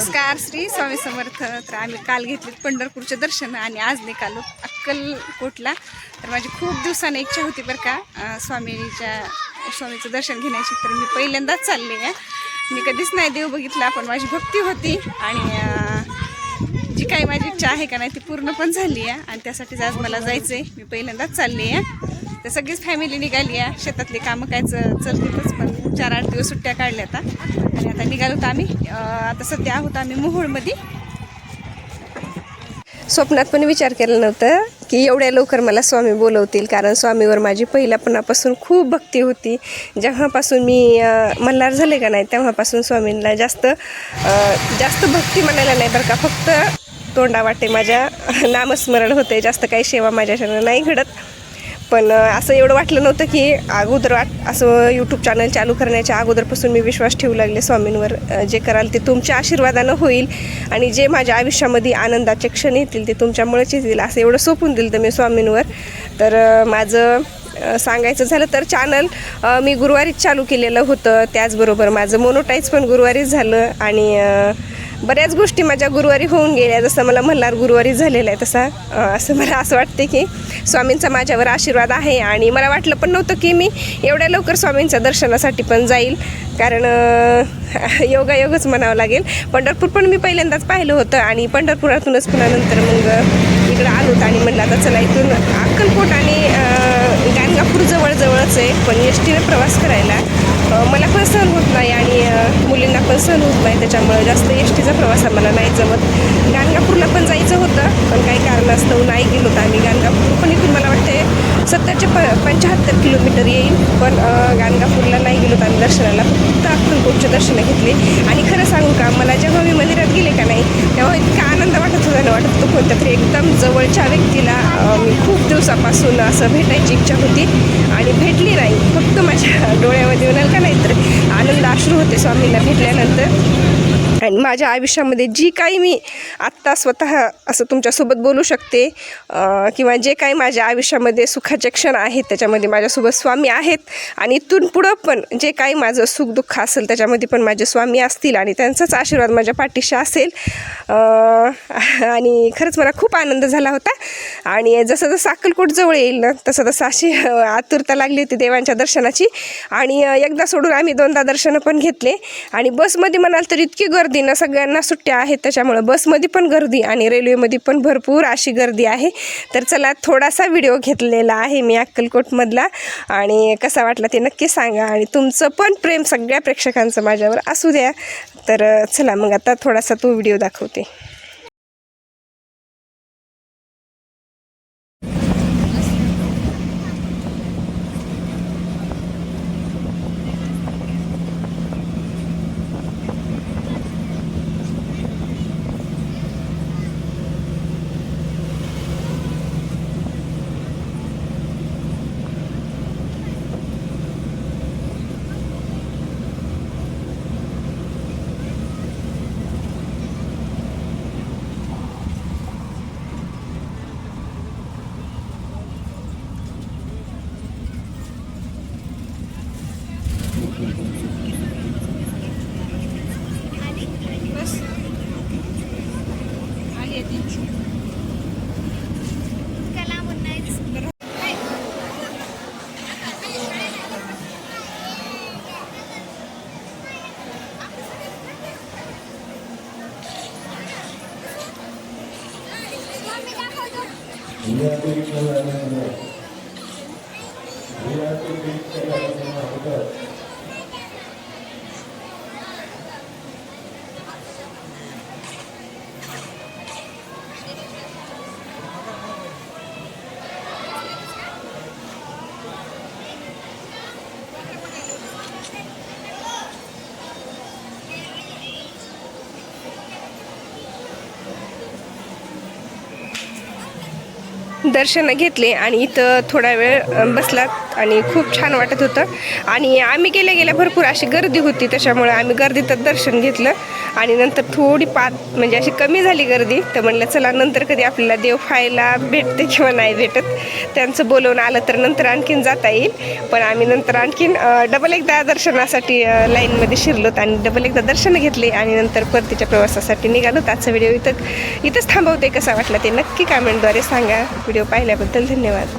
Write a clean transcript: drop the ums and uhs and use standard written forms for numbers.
नमस्कार श्री स्वामी समर्थ. तर आम्ही काल घेतले पंढरपूरचे दर्शन आणि आज निघालो अक्कलकोटला. तर माझी खूप दिवसाने इच्छा होती बरं का स्वामीचं दर्शन घेण्याची. तर मी पहिल्यांदाच चालले आहे. मी कधीच नाही देव बघितला, पण माझी भक्ती होती आणि जी काही माझी इच्छा आहे का नाही ती पूर्ण पण झाली आहे आणि त्यासाठीच आज मला जायचं आहे. मी पहिल्यांदाच चालली आहे. तर सगळीच फॅमिली निघाली आहे. शेतातली कामं काय चलतीतच, पण 4-8 दिवस सुट्ट्या काढल्या आता आणि आता निघालो तर आम्ही आता सध्या आहोत आम्ही मोहोळमध्ये. स्वप्नात पण विचार केला नव्हतं की एवढ्या लवकर मला स्वामी बोलवतील, कारण स्वामीवर माझी पहिल्यापणापासून खूप भक्ती होती. जेव्हापासून मी मल्हार झाले का नाही तेव्हापासून स्वामींना जास्त भक्ती म्हणायला नाही बरं का, फक्त तोंडावाटे माझ्या नामस्मरण होते. जास्त काही सेवा माझ्याच्यानं नाही घडत. पण असं एवढं वाटलं नव्हतं की अगोदर असं यूट्यूब चॅनल चालू करण्याच्या अगोदरपासून मी विश्वास ठेवू लागले स्वामींवर. जे कराल ते तुमच्या आशीर्वादानं होईल आणि जे माझ्या आयुष्यामध्ये आनंदाचे क्षण येतील ते तुमच्यामुळेच येतील, असं एवढं सोपून दिलं तर मी स्वामींवर. तर माझं सांगायचं झालं तर चॅनल मी गुरुवारीच चालू केलेलं होतं. त्याचबरोबर माझं मोनोटाईज पण गुरुवारीच झालं आणि बऱ्याच गोष्टी माझ्या गुरुवारी होऊन गेल्या. जसं मला मल्हार गुरुवारी झालेलं आहे तसा असं मला असं वाटते की स्वामींचा माझ्यावर आशीर्वाद आहे. आणि मला वाटलं पण नव्हतं की मी एवढ्या लवकर स्वामींच्या दर्शनासाठी पण जाईल, कारण योगायोगच म्हणावं लागेल. पंढरपूर पण मी पहिल्यांदाच पाहिलं होतं आणि पंढरपुरातूनच पुन्हा नंतर मग इकडं आलोत आणि म्हणलं आता चला इथून अक्कलकोट आणि गाणगापूर जवळच आहे, पण एस टीने प्रवास करायला मला पण सहन होत नाही आणि मुलींना पण सहन होत नाही. त्याच्यामुळे जास्त एस टीचा प्रवास आम्हाला नाही जमत. गाणगापूरला पण जायचं होतं, पण काही कारणास्तव नाही गेलो होतं आम्ही. गाणगापूर पण इथून मला वाटते 70-75 किलोमीटर येईल, पण गाणगापूरला नाही गेलो होतं आम्ही दर्शनाला. फक्त अक्कलकोटचे दर्शनं घेतली. आणि खरं सांगू का, मला जेव्हा मी मंदिरात गेले का नाही तेव्हा इतका आनंद वाटत होता ना, वाटत होतं कोणत्या तरी एकदम जवळच्या व्यक्तीला मी खूप दिवसापासून असं भेटायची इच्छा होती आणि भेटली नाही. फक्त माझ्या डोळ्यामध्ये म्हणाल का नाही तर आनंद अश्रू होते स्वामींना भेटल्यानंतर. आणि माझ्या आयुष्यामध्ये जी काही मी आत्ता स्वतः असं तुमच्यासोबत बोलू शकते किंवा जे काही माझ्या आयुष्यामध्ये सुखाचे क्षण आहेत त्याच्यामध्ये माझ्यासोबत स्वामी आहेत. आणि इथून पुढं पण जे काही माझं सुखदुःख असेल त्याच्यामध्ये पण माझे स्वामी असतील आणि त्यांचाच आशीर्वाद माझ्या पाठीशी असेल. आणि खरंच मला खूप आनंद झाला होता. आणि जसं अक्कलकोट जवळ येईल ना तसं अशी आतुरता लागली होती देवांच्या दर्शनाची. आणि एकदा सोडून आम्ही 2दा दर्शनं पण घेतले. आणि बसमध्ये म्हणाल तर इतकी गर्दी ना, सगळ्यांना सुट्ट्या आहेत त्याच्यामुळं बसमध्ये पण गर्दी आणि रेल्वेमध्ये पण भरपूर अशी गर्दी आहे. तर चला थोडासा व्हिडिओ घेतलेला आहे मी अक्कलकोटमधला आणि कसा वाटला ते नक्की सांगा. आणि तुमचं पण प्रेम सगळ्या प्रेक्षकांचं माझ्यावर असू द्या. तर चला मग आता थोडासा तो व्हिडिओ दाखवते. दर्शनं घेतले आणि इथं थोडा वेळ बसलात आणि खूप छान वाटत होतं. आणि आम्ही गेल्या भरपूर अशी गर्दी होती, त्याच्यामुळे आम्ही गर्दीतच दर्शन घेतलं. आणि नंतर थोडी म्हणजे अशी कमी झाली गर्दी, तर म्हणलं चला नंतर कधी आपल्याला देव पाहायला भेटते किंवा नाही भेटत, त्यांचं बोलवून आलं तर नंतर आणखीन जाता येईल. पण आम्ही नंतर आणखीन डबल एकदा दर्शनासाठी लाईनमध्ये शिरलोत आणि डबल एकदा दर्शन घेतले आणि नंतर परतीच्या प्रवासासाठी निघालो. आजचा व्हिडिओ इथंच थांबवते. कसा वाटला ते नक्की कमेंटद्वारे सांगा. व्हिडिओ पाहिल्याबद्दल धन्यवाद.